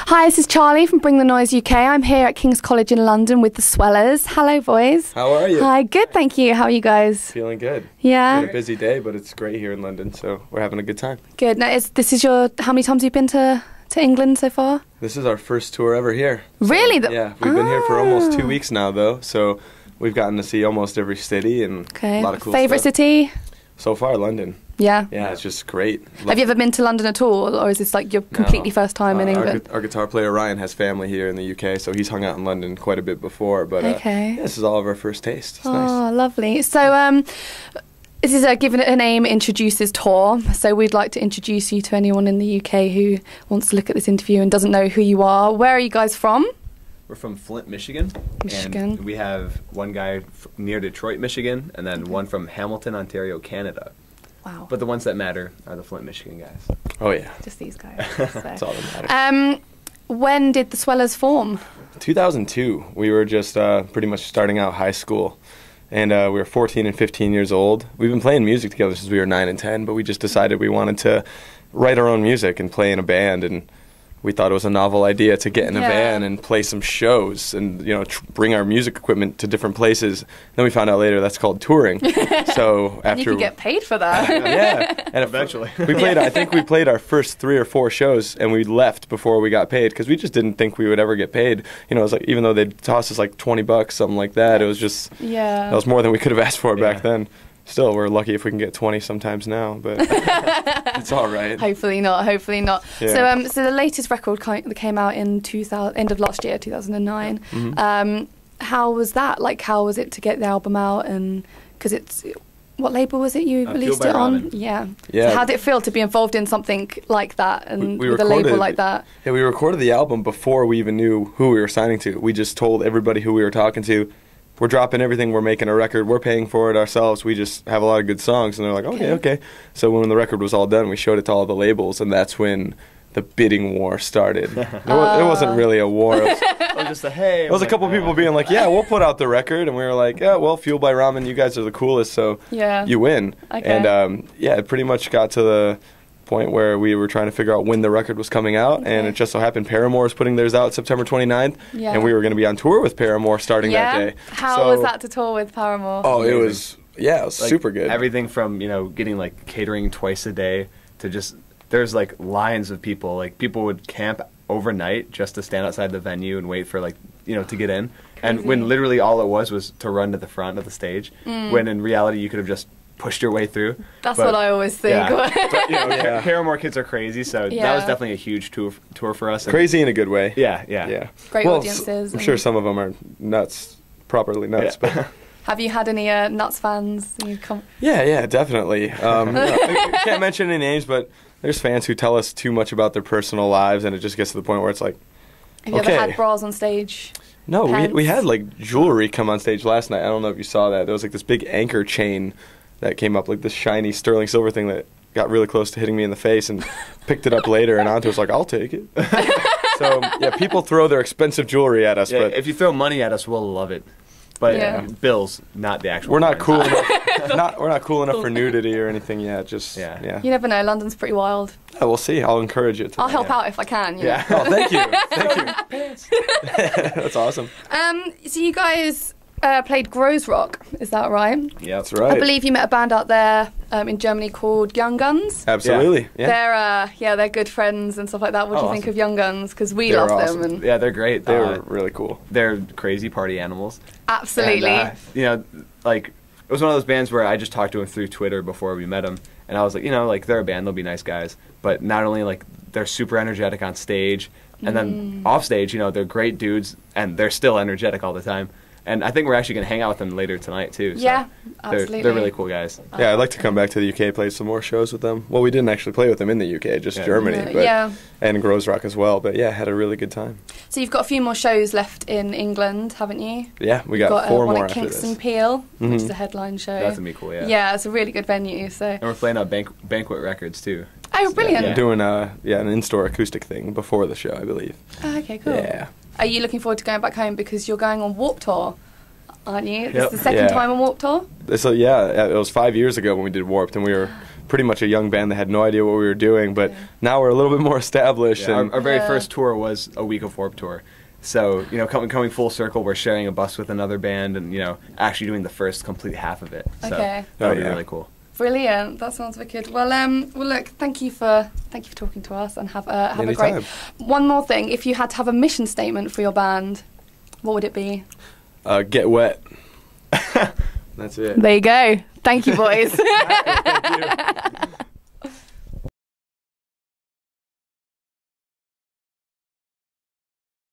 Hi, this is Charlie from Bring the Noise UK. I'm here at King's College in London with the Swellers. Hello, boys. How are you? Hi, good, thank you. How are you guys? Feeling good. Yeah. It's been a busy day, but it's great here in London, so we're having a good time. Good. Now, this is your, how many times have you been to England so far? This is our first tour ever here. Really? Yeah, we've been here for almost 2 weeks now, though, so we've gotten to see almost every city and a lot of cool Favorite stuff. city? So far, London. Yeah. Yeah, it's just great. Have you ever been to London at all, or is this like your completely first time in England? Our guitar player Ryan has family here in the UK, so he's hung out in London quite a bit before. But yeah, this is all of our first taste. It's nice. Oh, lovely. So this is a Give It a Name introduces tour. So we'd like to introduce you to anyone in the UK who wants to look at this interview and doesn't know who you are. Where are you guys from? We're from Flint, Michigan. Michigan. And we have one guy near Detroit, Michigan, and then one from Hamilton, Ontario, Canada. Wow. But the ones that matter are the Flint, Michigan guys. Oh, yeah. Just these guys. That's all that matters. When did the Swellers form? 2002. We were just pretty much starting out high school. And we were 14 and 15 years old. We've been playing music together since we were 9 and 10, but we just decided we wanted to write our own music and play in a band. And we thought it was a novel idea to get in a van and play some shows and, you know, bring our music equipment to different places. Then we found out later that's called touring. So after you can get paid for that. yeah, and eventually we played. I think we played our first 3 or 4 shows, and we left before we got paid because we just didn't think we would ever get paid. You know, it was like even though they'd toss us like $20, something like that, it was just that was more than we could have asked for back then. Still, we're lucky if we can get 20 sometimes now, but it's all right. Hopefully not. Hopefully not. Yeah. So the latest record that came out in end of last year, 2009. Mm-hmm. How was that? Like, how was it to get the album out? And because what label was it you released it on? Yeah. So how did it feel to be involved in something like that and with a label like that? Yeah, we recorded the album before we even knew who we were signing to. We just told everybody who we were talking to, we're dropping everything, we're making a record, we're paying for it ourselves, we just have a lot of good songs. And they're like, okay. So when the record was all done, we showed it to all the labels, and that's when the bidding war started. It wasn't really a war. It was just a hey. It was a couple people being like, yeah, we'll put out the record. And we were like, yeah, well, Fueled by Ramen, you guys are the coolest, so you win. And yeah, it pretty much got to the point where we were trying to figure out when the record was coming out, and it just so happened Paramore was putting theirs out September 29th, and we were going to be on tour with Paramore starting that day. How was that to tour with Paramore? Oh, it was like, super good. Everything from, you know, getting like catering twice a day to just, there's like lines of people. Like people would camp overnight just to stand outside the venue and wait for, like, you know, to get in. And when literally all it was to run to the front of the stage, when in reality you could have just pushed your way through. That's what I always think. Yeah. But, you know, Paramore kids are crazy, so that was definitely a huge tour for us. Crazy in a good way. Yeah. Great audiences. I'm sure some of them are nuts, properly nuts. But have you had any nuts fans? Yeah, definitely. I can't mention any names, but there's fans who tell us too much about their personal lives, and it just gets to the point where it's like, have you ever had bras on stage? No, we had like jewelry come on stage last night. I don't know if you saw that. There was like this big anchor chain that came up, like this shiny sterling silver thing that got really close to hitting me in the face, and picked it up later, and Anto was like, I'll take it. So yeah, people throw their expensive jewelry at us, but if you throw money at us, we'll love it. But bills, not the actual. We're not cool enough. We're not cool enough for nudity or anything yet. Just You never know. London's pretty wild. Yeah, we'll see. I'll encourage it. I'll help out if I can. You know? Oh, thank you. That's awesome. So you guys played Grows Rock, is that right? Yeah, that's right. I believe you met a band out there in Germany called Young Guns. Absolutely. Yeah. They're good friends and stuff like that. What do you think of Young Guns? Because we love them. And yeah, they're great. They were really cool. They're crazy party animals. Absolutely. And, you know, like, it was one of those bands where I just talked to them through Twitter before we met them, and I was like, you know, like, they're a band, they'll be nice guys, but not only, like, they're super energetic on stage, and then off stage, you know, they're great dudes, and they're still energetic all the time. And I think we're actually going to hang out with them later tonight, too. So absolutely. They're really cool guys. Yeah, I'd like to come back to the UK, play some more shows with them. Well, we didn't actually play with them in the UK, just Germany. But, and Grows Rock as well. But yeah, had a really good time. So you've got a few more shows left in England, haven't you? Yeah, we got 4 more after Kingston this. Peel, which is a headline show. That's going to be cool, Yeah, it's a really good venue. So. And we're playing out Banquet Records, too. Oh, brilliant. We're doing an in-store acoustic thing before the show, I believe. Oh, okay, cool. Yeah. Are you looking forward to going back home because you're going on Warped Tour? Aren't you? This is the second time on Warped Tour? So yeah, it was 5 years ago when we did Warped, and we were pretty much a young band that had no idea what we were doing, but now we're a little bit more established. Yeah, and our very first tour was a week of Warped Tour. So, you know, coming full circle, we're sharing a bus with another band and, you know, actually doing the first complete half of it. So that would be really cool. Brilliant. That sounds wicked. Well, look, thank you for talking to us, and have a great. One more thing, if you had to have a mission statement for your band, what would it be? Get wet. That's it. There you go. Thank you, boys. Thank you.